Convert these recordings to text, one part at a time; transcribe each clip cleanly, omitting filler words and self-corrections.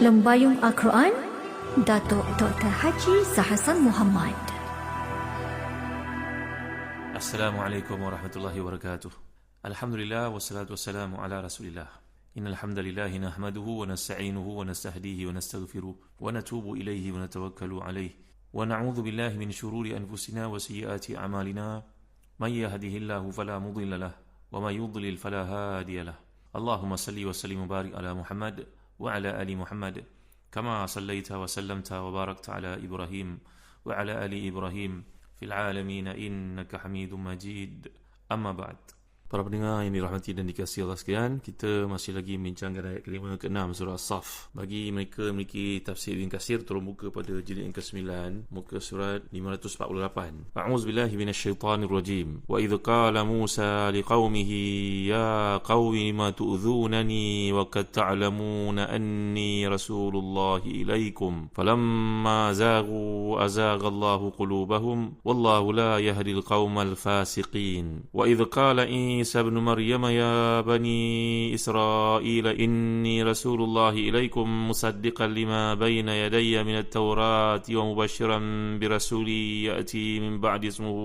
Lembayung Al-Quran, Datuk Dr. Haji Zahasan Muhammad. Assalamualaikum warahmatullahi wabarakatuh. Alhamdulillah wassalatu wassalamu ala Rasulillah. Innal hamdalillahi nahmaduhu wa nasta'inuhu wa nastahdihi wa nastaghfiruh wa natubu ilayhi wa natawakkalu alayhi wa na'udzu billahi min shururi anfusina wa sayyiati a'malina. May yahdihillahu fala mudilla lahu wa may yudlil fala hadiya lahu. Allahumma salli wa sallim wa barik ala Muhammad wa ala ali Muhammad kama sallaita wa sallamta wa barakta ala Ibrahim wa ala ali Ibrahim fil alamin innaka Hamidum Majid. Amma ba'd. Para pendengar yang dirahmati dan dikasihi Allah sekalian, kita masih lagi membincangkan ayat ke-5 ke-6 surah As-Saff. Bagi mereka memiliki tafsir Ibn Katsir, tolong buka pada jilid yang ke-9, muka surat 548. A'udzubillahi minasyaitonir rajim. Wa idz qala Musa liqaumihi ya qaumi ma tu'dzunani wa qad ta'lamuna anni rasulullahi ilaikum falamma zaghu azagha Allahu qulubahum wallahu la yahdil qaumal fasiqin. Wa idz qala عيسى ابن مريم يا بني إسرائيل إني رسول الله إليكم مصدقا لما بين يدي من التوراة ومبشرا برسول يأتي من بعد اسمه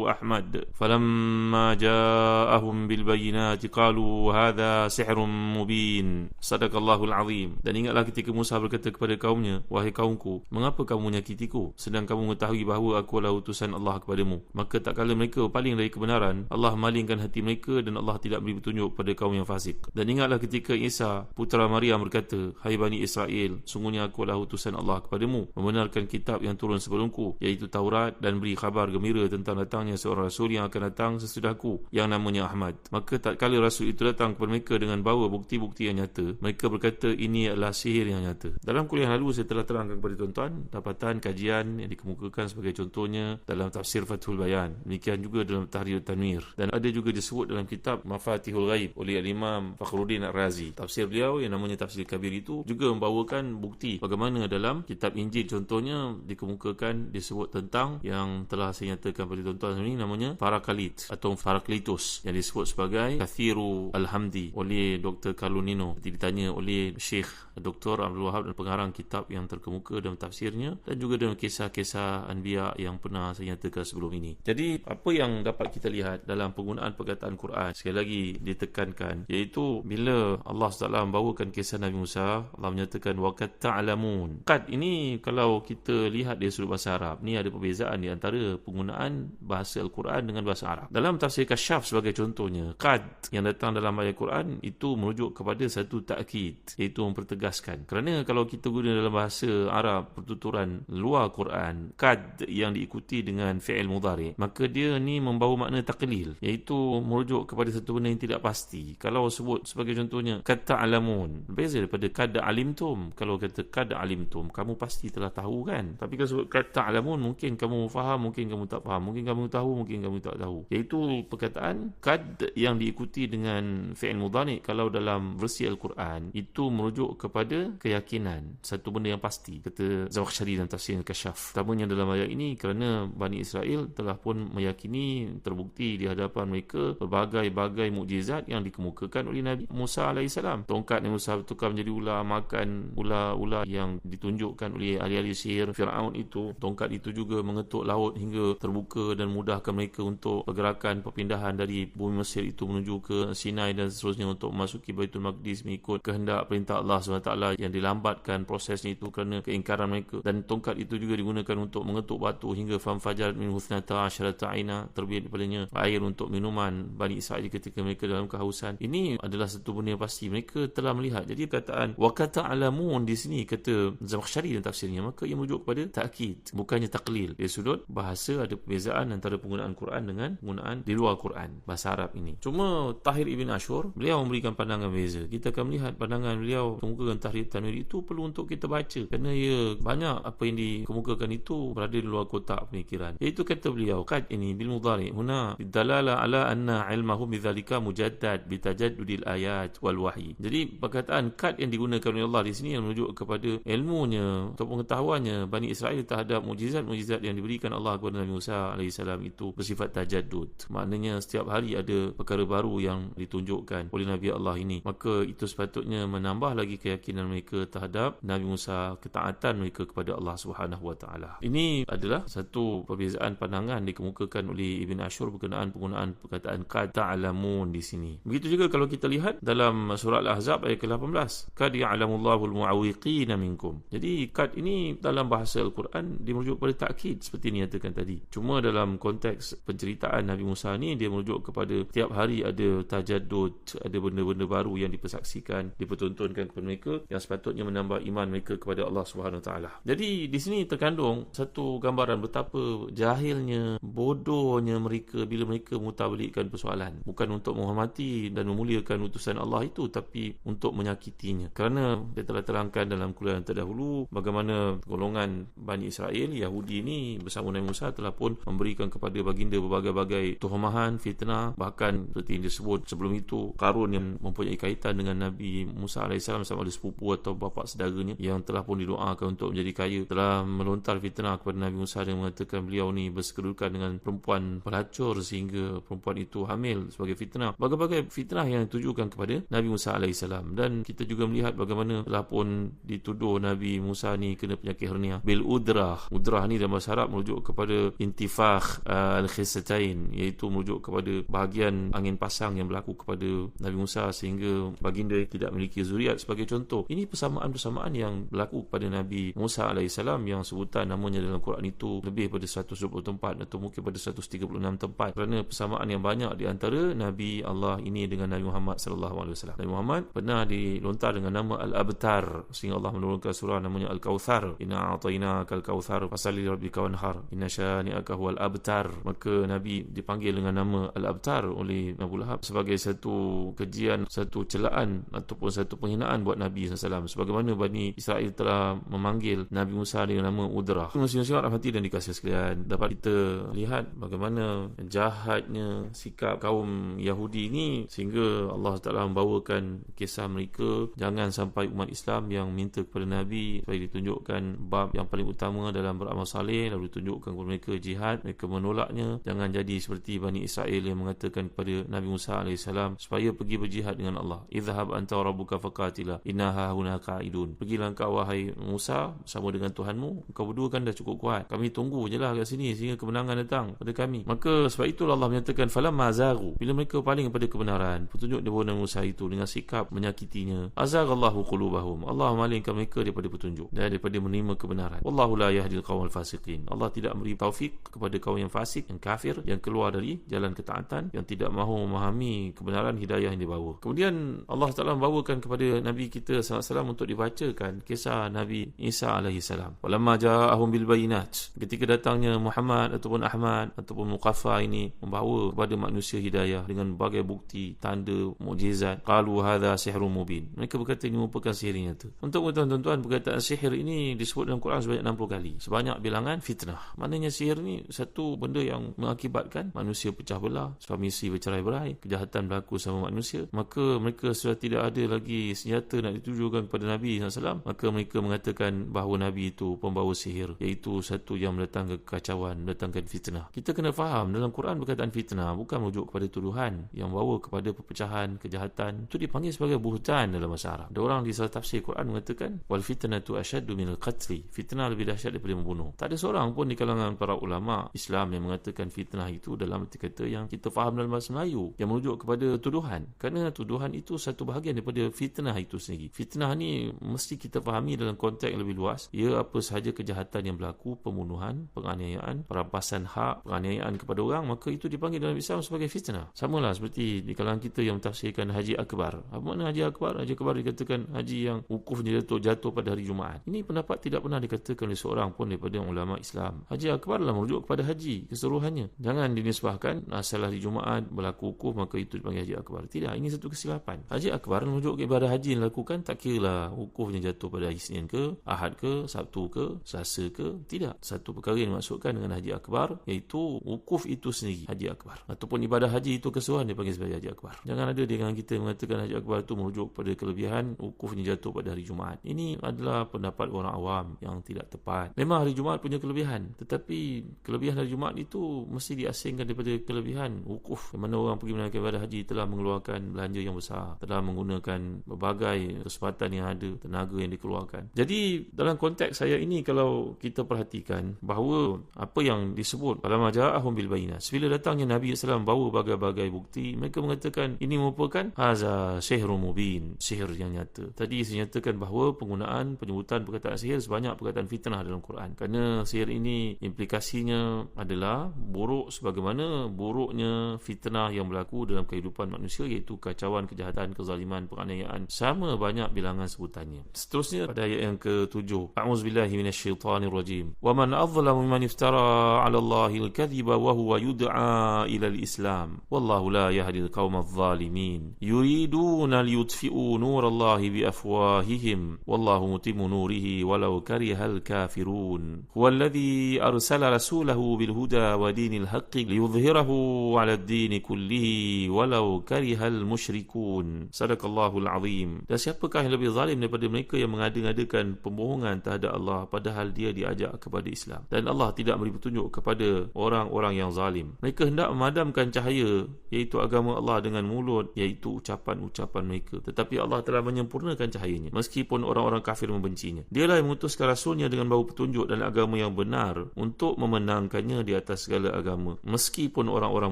أحمد فلما جاءهم بالبينات قالوا هذا سحر مبين صدق الله العظيم. Dan ingatlah ketika Musa berkata kepada kaumnya, wahai kaumku, mengapa kamu menyakitiku sedang kamu mengetahui bahawa aku adalah utusan Allah kepadamu? Maka tak kala mereka paling dari kebenaran, Allah malingkan hati mereka dan Allah tidak beri petunjuk pada kaum yang fasik. Dan ingatlah ketika Isa putera Maryam berkata, hai Bani Israel, sungguhnya aku adalah utusan Allah kepadamu, membenarkan kitab yang turun sebelumku, iaitu Taurat, dan beri khabar gembira tentang datangnya seorang Rasul yang akan datang sesudahku, yang namanya Ahmad. Maka tatkala Rasul itu datang kepada mereka dengan bawa bukti-bukti yang nyata, mereka berkata ini adalah sihir yang nyata. Dalam kuliah lalu saya telah terangkan kepada tuan-tuan dapatan kajian yang dikemukakan sebagai contohnya dalam tafsir Fathul Bayan, demikian juga dalam Tahrir Tanwir, dan ada juga disebut dalam kitab Mafatihul Ghaib oleh Al-Imam Fakhruddin Ar-Razi. Tafsir beliau yang namanya Tafsir Kabir itu juga membawakan bukti bagaimana dalam kitab Injil contohnya dikemukakan disebut tentang yang telah saya nyatakan pada tuan-tuan ini namanya Parakalit atau Paraklitus yang disebut sebagai Kathiru Al-Hamdi oleh Dr. Carlonino. Ditanya oleh Syekh Dr. Abdul Wahab dan pengarang kitab yang terkemuka dalam tafsirnya dan juga dalam kisah-kisah Anbiya yang pernah saya nyatakan sebelum ini. Jadi apa yang dapat kita lihat dalam penggunaan perkataan Quran, sekali lagi ditekankan, iaitu bila Allah SWT membawakan kisah Nabi Musa, Allah menyatakan waqad ta'lamun. Qad ini kalau kita lihat dari sudut bahasa Arab, ni ada perbezaan di antara penggunaan bahasa Al-Quran dengan bahasa Arab. Dalam tafsir Kasyaf sebagai contohnya, qad yang datang dalam ayat Quran itu merujuk kepada satu ta'kid, iaitu mempertegaskan. Kerana kalau kita guna dalam bahasa Arab pertuturan luar Quran, qad yang diikuti dengan fi'il mudhari', maka dia ni membawa makna taqlil, iaitu merujuk kepada satu benda yang tidak pasti. Kalau sebut sebagai contohnya kata alamun, berbeza daripada kada alimtum. Kalau kata kada alimtum, kamu pasti telah tahu kan. Tapi kalau sebut kata alamun, mungkin kamu faham, mungkin kamu tak faham, mungkin kamu tahu, mungkin kamu tak tahu. Iaitu perkataan kad yang diikuti dengan fi'il mudhari' kalau dalam versi Al-Quran itu merujuk kepada keyakinan, satu benda yang pasti, kata Zamakhsyari dalam tafsir Kasyaf. Pertamanya dalam ayat ini kerana Bani Israel telah pun meyakini, terbukti di hadapan mereka berbagai-bagai mukjizat yang dikemukakan oleh Nabi Musa AS. Tongkat Nabi Musa bertukar menjadi ular, makan ular-ular yang ditunjukkan oleh ahli-ahli sihir Fir'aun itu. Tongkat itu juga mengetuk laut hingga terbuka dan mudahkan mereka untuk pergerakan perpindahan dari bumi Mesir itu menuju ke Sinai dan seterusnya untuk memasuki Baitul Maqdis mengikut kehendak perintah Allah SWT yang dilambatkan prosesnya itu kerana keingkaran mereka. Dan tongkat itu juga digunakan untuk mengetuk batu hingga famfajarat min husnata asyarata aina, terbit daripadanya air untuk minuman Bani Israel ketika mereka dalam kehausan. Ini adalah satu benda yang pasti, mereka telah melihat. Jadi perkataan waqad ta'lamun di sini kata Zamakhsyari dan tafsirnya, maka ia merujuk kepada takkid, bukannya taklil. Dari sudut bahasa ada perbezaan antara penggunaan Quran dengan penggunaan di luar Quran, bahasa Arab ini. Cuma Tahir Ibn Ashur, beliau memberikan pandangan berbeza. Kita akan melihat pandangan beliau kemukakan Tahrir Tanwir itu perlu untuk kita baca, kerana ia banyak apa yang dikemukakan itu berada di luar kotak pemikiran. Iaitu kata beliau, qad ini bil mudhari huna bidalala ala anna anna ilmahum bidzalika mujaddad bitajaddudil ayat wal wahyi. Jadi perkataan kad yang digunakan oleh Allah di sini yang menunjuk kepada ilmunya atau pengetahuannya Bani Israel terhadap mukjizat-mukjizat yang diberikan Allah kepada Nabi Musa alaihissalam itu bersifat tajaddud. Maknanya setiap hari ada perkara baru yang ditunjukkan oleh Nabi Allah ini. Maka itu sepatutnya menambah lagi keyakinan mereka terhadap Nabi Musa, ketaatan mereka kepada Allah Subhanahu wa taala. Ini adalah satu perbezaan pandangan dikemukakan oleh Ibn Ashur berkenaan penggunaan perkataan qad ta'lamun di sini. Begitu juga kalau kita lihat dalam surah Al-Ahzab ayat ke-18, qad ya'lamullahu al-mu'awwiqina minkum. Jadi qad ini dalam bahasa Al-Quran dia merujuk pada takkid seperti ini nyatakan tadi. Cuma dalam konteks penceritaan Nabi Musa ni dia merujuk kepada tiap hari ada tajaddud, ada benda-benda baru yang dipersaksikan, dipertontonkan kepada mereka yang sepatutnya menambah iman mereka kepada Allah Subhanahu wa taala. Jadi di sini terkandung satu gambaran betapa jahilnya, bodohnya mereka bila mereka mutabalikkan persoalan, bukan untuk menghormati dan memuliakan utusan Allah itu, tapi untuk menyakitinya. Kerana dia telah terangkan dalam kuliah yang terdahulu bagaimana golongan Bani Israel Yahudi ini bersama Nabi Musa telah pun memberikan kepada baginda berbagai-bagai tuhumahan, fitnah, bahkan seperti yang disebut sebelum itu Qarun yang mempunyai kaitan dengan Nabi Musa AS sama ada sepupu atau bapa saudaranya yang telah pun didoakan untuk menjadi kaya, telah melontar fitnah kepada Nabi Musa dan mengatakan beliau ni bersekedudukan dengan perempuan pelacur sehingga perempuan itu hamil sebagai fitnah. Berbagai fitnah yang ditujukan kepada Nabi Musa AS. Dan kita juga melihat bagaimana telah pun dituduh Nabi Musa ni kena penyakit hernia bil udrah. Udrah ni dalam bahasa Arab merujuk kepada intifakh al-khisatain, iaitu merujuk kepada bahagian angin pasang yang berlaku kepada Nabi Musa sehingga baginda tidak memiliki zuriat sebagai contoh. Ini persamaan-persamaan yang berlaku kepada Nabi Musa AS yang sebutan namanya dalam Quran itu lebih pada 120 tempat atau mungkin pada 136 tempat, kerana persamaan yang banyak di antara Nabi Allah ini dengan Nabi Muhammad SAW. Nabi Muhammad pernah dilontar dengan nama Al-Abtar sehingga Allah menurunkan surah namanya Al-Kautsar, inna a'tainaka al-kautsar fasalli rabbika wanhar inna syani'aka huwal abtar. Maka Nabi dipanggil dengan nama Al-Abtar oleh Abu Lahab sebagai satu kejian, satu celaan ataupun satu penghinaan buat Nabi SAW, sebagaimana Bani Israel telah memanggil Nabi Musa dengan nama Udrah. Muslim-muslimat rahmati dan dikasihi sekalian, dapat kita lihat bagaimana jahatnya sikap kaum Yahudi ini sehingga Allah Ta'ala membawakan kisah mereka. Jangan sampai umat Islam yang minta kepada Nabi supaya ditunjukkan bab yang paling utama dalam beramal saleh lalu ditunjukkan kepada mereka jihad, mereka menolaknya. Jangan jadi seperti Bani Israel yang mengatakan kepada Nabi Musa AS supaya pergi berjihad dengan Allah, idhhab anta rabbuka faqatila inna hahuna qa'idun. Pergilah engkau wahai Musa bersama dengan Tuhanmu, engkau berdua kan dah cukup kuat, kami tunggu je lah kat sini sehingga kemenangan datang pada kami. Maka sebab itulah Allah menyatakan falamma zagu, bila mereka paling kepada kebenaran, petunjuk di bawah Nabi Musa itu dengan sikap menyakitinya, azaghallahu qulubahum, Allah memalingkan mereka daripada petunjuk dan daripada menerima kebenaran. Wallahu la yahdil qaumal fasiqin, Allah tidak memberi taufik kepada kaum yang fasik, yang kafir, yang keluar dari jalan ketaatan, yang tidak mahu memahami kebenaran hidayah yang dibawa. Kemudian Allah Ta'ala membawakan kepada Nabi kita SAW untuk dibacakan kisah Nabi Isa AS. Walamma ja'ahum bil bayinat, ketika datangnya Muhammad ataupun Ahmad ataupun Muqaffa ini membawa kepada manusia hidayah dengan berbagai bukti, tanda, mukjizat, qalu hadha sihrun mubin, mereka berkata ini merupakan sihir yang nyata. Untuk tuan-tuan, perkataan sihir ini disebut dalam Quran sebanyak 60 kali, sebanyak bilangan fitnah. Maknanya sihir ni satu benda yang mengakibatkan manusia pecah belah, suami isteri bercerai-berai, kejahatan berlaku sama manusia. Maka mereka sudah tidak ada lagi senjata nak ditujukan kepada Nabi SAW, maka mereka mengatakan bahawa Nabi itu pembawa sihir, iaitu satu yang mendatangkan kekacauan, mendatangkan fitnah. Kita kena faham dalam Quran perkataan fitnah bukan merujuk kepada tuduhan yang membawa kepada perpecahan, kejahatan. Itu dipanggil sebagai buhtan dalam bahasa Arab. Ada orang di salah tafsir Quran mengatakan wal fitnatu asyaddu minal qatli, fitnah lebih dahsyat daripada membunuh. Tak ada seorang pun di kalangan para ulama Islam yang mengatakan fitnah itu dalam arti kata yang kita faham dalam bahasa Melayu, yang merujuk kepada tuduhan. Kerana tuduhan itu satu bahagian daripada fitnah itu sendiri. Fitnah ni mesti kita fahami dalam konteks yang lebih luas. Ia apa sahaja kejahatan yang berlaku, pembunuhan, penganiayaan, perampasan hak, penganiayaan kepada orang, maka itu dipanggil dalam Islam sebagai fitnah. Samalah seperti di kalangan kita yang mentafsirkan Haji Akbar. Apa makna Haji Akbar? Haji Akbar dikatakan haji yang wukufnya jatuh pada hari Jumaat. Ini pendapat tidak pernah dikatakan oleh seorang pun daripada ulama Islam. Haji Akbar lah merujuk kepada haji keseluruhannya. Jangan dinisbahkan asal hari Jumaat berlaku wukuf maka itu dipanggil Haji Akbar. Tidak, ini satu kesilapan. Haji Akbar merujuk ibadah haji yang dilakukan, tak kira lah wukufnya jatuh pada hari Isnin ke, Ahad ke, Sabtu ke, Selasa ke. Tidak. Satu perkara yang dimaksudkan dengan Haji Akbar iaitu wukuf itu sendiri, Haji Akbar. Ataupun ibadah haji itu keseluruhan dia panggil sebagai haji akbar. Jangan ada di kalangan kita mengatakan haji akbar itu merujuk pada kelebihan wukufnya jatuh pada hari Jumaat. Ini adalah pendapat orang awam yang tidak tepat. Memang hari Jumaat punya kelebihan, tetapi kelebihan hari Jumaat itu mesti diasingkan daripada kelebihan wukuf, di mana orang pergi menunaikan ibadah haji telah mengeluarkan belanja yang besar, telah menggunakan berbagai kesempatan yang ada, tenaga yang dikeluarkan. Jadi dalam konteks saya ini, kalau kita perhatikan bahawa apa yang disebut falamma ja'ahum bil bayyinat, bila datangnya Nabi SAW bawa berbagai bukti, mereka mengatakan ini merupakan haza sihrun mubin, sihir yang nyata. Tadi saya nyatakan bahawa penyebutan perkataan sihir sebanyak perkataan fitnah dalam Quran, kerana sihir ini implikasinya adalah buruk sebagaimana buruknya fitnah yang berlaku dalam kehidupan manusia, iaitu kacauan, kejahatan, kezaliman, penganiayaan, sama banyak bilangan sebutannya. Seterusnya pada ayat yang ke-7, a'udzubillahi minasyaitonirrajim, wa man adzlamu mimman iftara 'ala Allahi al-kadhiba wa huwa yud'a ila al-islam wallahu la yahdi al-qauma adh-dhalimin yuriduna liyutfi'u nurallahi bi afwahihim wallahu mutimmu nurihi walau karihal kafirun huwa alladhi arsala rasulahu bil huda wa dinil haqqi liyudhhirahu 'ala ad-din kullihi walau karihal musyrikun. Sadaqallahul azim. Dan siapakah yang lebih zalim daripada mereka yang mengada-ngadakan pembohongan terhadap Allah padahal dia diajak kepada Islam, dan Allah tidak beri petunjuk kepada orang-orang yang zalim. Mereka hendak memadamkan cahaya, iaitu agama Allah, dengan mulut, iaitu ucapan-ucapan mereka, tetapi Allah telah menyempurnakan cahayanya meskipun orang-orang kafir membencinya. Dialah yang mengutuskan rasulnya dengan bawa petunjuk dan agama yang benar untuk memenangkannya di atas segala agama meskipun orang-orang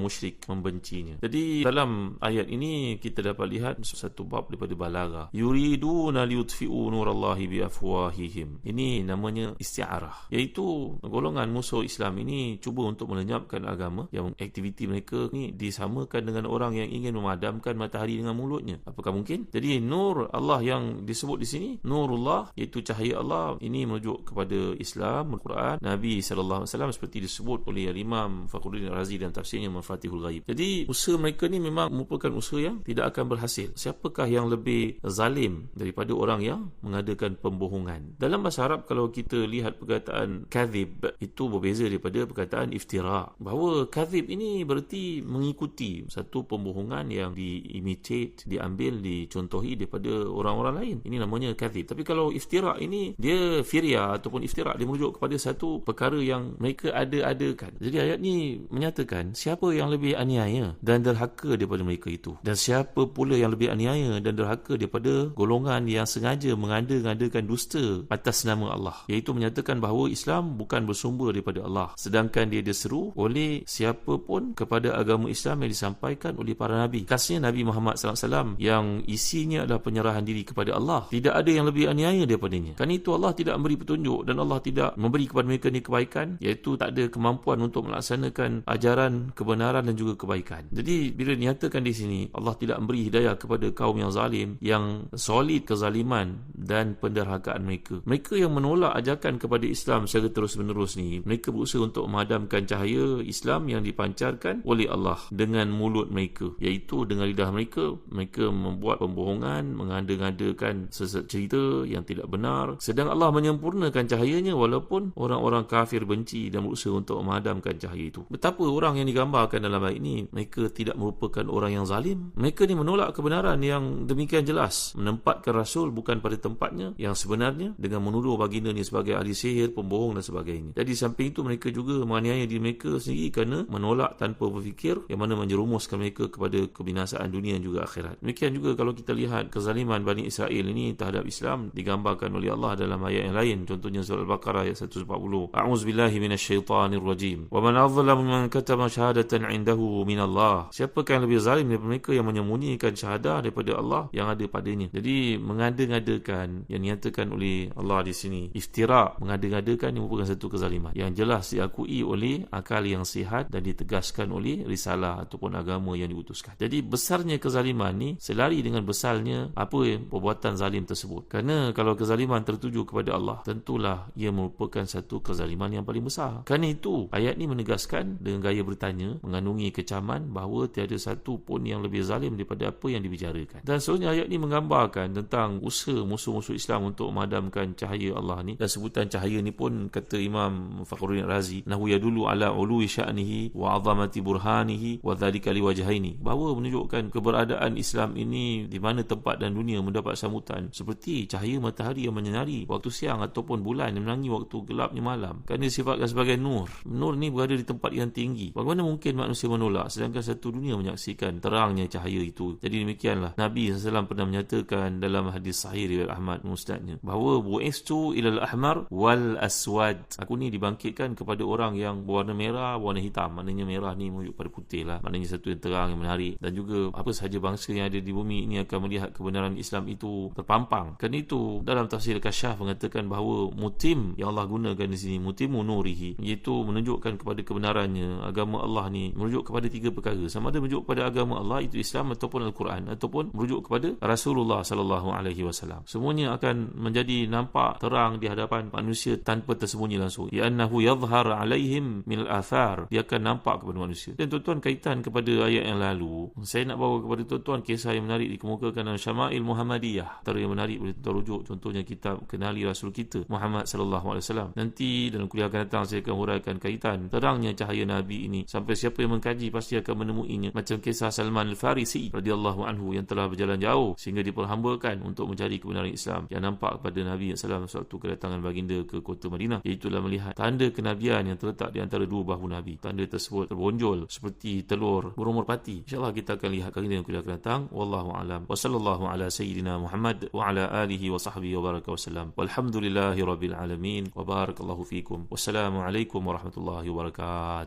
musyrik membencinya. Jadi dalam ayat ini kita dapat lihat satu bab daripada balaghah. Yuriduna liyutfi'u nurallahi bi afwahihim. Ini namanya isti'arah, iaitu golongan musuh Islam ini cuba untuk melenyapkan agama, yang aktiviti mereka ni disamakan dengan orang yang ingin memadamkan matahari dengan mulutnya. Apakah mungkin? Jadi nur Allah yang disebut di sini, nurullah, iaitu cahaya Allah, ini merujuk kepada Islam, Al-Quran, Nabi SAW, seperti disebut oleh Imam Fakhruddin Razi dalam tafsirnya Mafatihul Ghaib. Jadi usaha mereka ni memang merupakan usaha yang tidak akan berhasil. Siapakah yang lebih zalim daripada orang yang mengadakan pembohongan? Dalam bahasa Arab, kalau kita lihat perkataan kadhib, itu berbeza daripada perkataan iftira. Bahawa kadhib ini berarti mengikuti satu pembohongan yang diimitate, diambil, dicontohi daripada orang-orang lain. Ini namanya kadhib. Tapi kalau iftira ini, dia firya ataupun iftira, dia merujuk kepada satu perkara yang mereka ada-adakan. Jadi ayat ni menyatakan siapa yang lebih aniaya dan derhaka daripada mereka itu, dan siapa pula yang lebih aniaya dan derhaka daripada golongan yang sengaja mengada-ngadakan dusta atas nama Allah, iaitu menyatakan bahawa Islam bukan bersumber daripada Allah, sedangkan dia diseru oleh siapa pun kepada agama Islam yang disampaikan oleh para Nabi, khasnya Nabi Muhammad SAW, yang isinya adalah penyerahan diri kepada Allah. Tidak ada yang lebih aniaya daripadanya. Kerana itu Allah tidak memberi petunjuk dan Allah tidak memberi kepada mereka ni kebaikan, iaitu tak ada kemampuan untuk melaksanakan ajaran kebenaran dan juga kebaikan. Jadi bila dinyatakan di sini Allah tidak memberi hidayah kepada kaum yang zalim, yang solid kezaliman dan penderhakaan mereka, mereka yang menolak ajakan kepada Islam secara terus-menerus ni, mereka berusaha untuk memadamkan cahaya Islam yang dipancarkan oleh Allah dengan mulut mereka, iaitu dengan lidah mereka. Mereka membuat pembohongan, mengada-ngadakan cerita yang tidak benar, sedang Allah menyempurnakan cahayanya walaupun orang-orang kafir benci dan berusaha untuk memadamkan cahaya itu. Betapa orang yang digambarkan dalam ayat ini, mereka tidak merupakan orang yang zalim. Mereka ni menolak kebenaran yang demikian jelas, menempatkan Rasul bukan pada tempatnya yang sebenarnya, dengan menuduh baginda ni sebagai ahli sihir, pembohong dan sebagainya. Jadi samping itu mereka juga menganiaya diri mereka sendiri kerana menolak tanpa berfikir, yang mana menjerumuskan mereka kepada kebinasaan dunia dan juga akhirat. Demikian juga kalau kita lihat kezaliman Bani Israel ini terhadap Islam digambarkan oleh Allah dalam ayat yang lain. Contohnya surah Al-Baqarah ayat 140. A'udzubillahi minasyaitonirrajim. Wa man adzlamu mimman katama syahadatan 'indahu minallah. Siapakah yang lebih zalim daripada mereka yang menyembunyikan syahadah daripada Allah yang ada padanya? Jadi mengada-ngadakan yang dinyatakan oleh Allah di sini, iftira, mengada-ngadakan, ini merupakan satu kezaliman yang jelas diakui oleh akal yang sihat dan ditegaskan oleh risalah ataupun agama yang diutuskan. Jadi besarnya kezaliman ni selari dengan besarnya apa perbuatan zalim tersebut. Kerana kalau kezaliman tertuju kepada Allah, tentulah ia merupakan satu kezaliman yang paling besar. Kerana itu ayat ni menegaskan dengan gaya bertanya, mengandungi kecaman bahawa tiada satu pun yang lebih zalim daripada apa yang dibicarakan. Dan seterusnya ayat ni menggambarkan tentang usaha musuh-musuh Islam untuk memadamkan cahaya Allah ni. Dan sebutan cahaya ni pun kata Imam Fakhruddin Razi, nahu yadullu ala ului sya'nihi wa 'azamati burhan makanihi wa dzalika liwajhaini, bahawa menunjukkan keberadaan Islam ini di mana tempat dan dunia mendapat sambutan seperti cahaya matahari yang menyinari waktu siang ataupun bulan yang menerangi waktu gelapnya malam, kerana disifatkan sebagai nur. Nur ni berada di tempat yang tinggi. Bagaimana mungkin manusia menolak sedangkan satu dunia menyaksikan terangnya cahaya itu? Jadi demikianlah Nabi SAW pernah menyatakan dalam hadis sahih riwayat Ahmad musnadnya bahawa bu'istu ilal ahmar wal aswad, aku ni dibangkitkan kepada orang yang berwarna merah, berwarna hitam. Maknanya merah ni merujuk pada putih lah, maknanya satu yang terang, yang menarik. Dan juga apa sahaja bangsa yang ada di bumi ini akan melihat kebenaran Islam itu terpampang. Kerana itu dalam tafsir Kasyaf mengatakan bahawa mutim yang Allah gunakan di sini, mutimu nurihi, iaitu menunjukkan kepada kebenarannya. Agama Allah ni merujuk kepada tiga perkara, sama ada merujuk kepada agama Allah itu Islam ataupun Al-Quran, ataupun merujuk kepada Rasulullah SAW. Semuanya akan menjadi nampak terang di hadapan manusia tanpa tersembunyi langsung. Ya'annahu yadhhar alaihim minal athar, dia akan nampak kepada manusia. Dan tuan-tuan, kaitan kepada ayat yang lalu, saya nak bawa kepada tuan-tuan kisah yang menarik dikemukakan dalam Syama'il Muhammadiyah. Antara yang menarik boleh tuan rujuk, contohnya kitab Kenali Rasul kita Muhammad SAW. Nanti dalam kuliah akan datang saya akan huraikan kaitan terangnya cahaya Nabi ini, sampai siapa yang mengkaji pasti akan menemuinya. Macam kisah Salman Al-Farisi radhiyallahu anhu yang telah berjalan jauh sehingga diperhambakan untuk mencari kebenaran Islam, yang nampak kepada Nabi SAW sewaktu kedatangan baginda ke kota Madinah, iaitulah melihat tanda kenabian yang terletak di antara dua bahu Nabi. Tanda tersebut terbonjol seperti telur berumur pati. InsyaAllah kita akan lihat kali ini yang kuliah akan datang. Wallahu a'lam. Wa sallallahu ala sayyidina Muhammad wa ala alihi wa sahbihi wa baraka wa sallam. Walhamdulillahi rabbil alamin. Wa barakallahu fikum. Wassalamualaikum warahmatullahi wabarakatuh.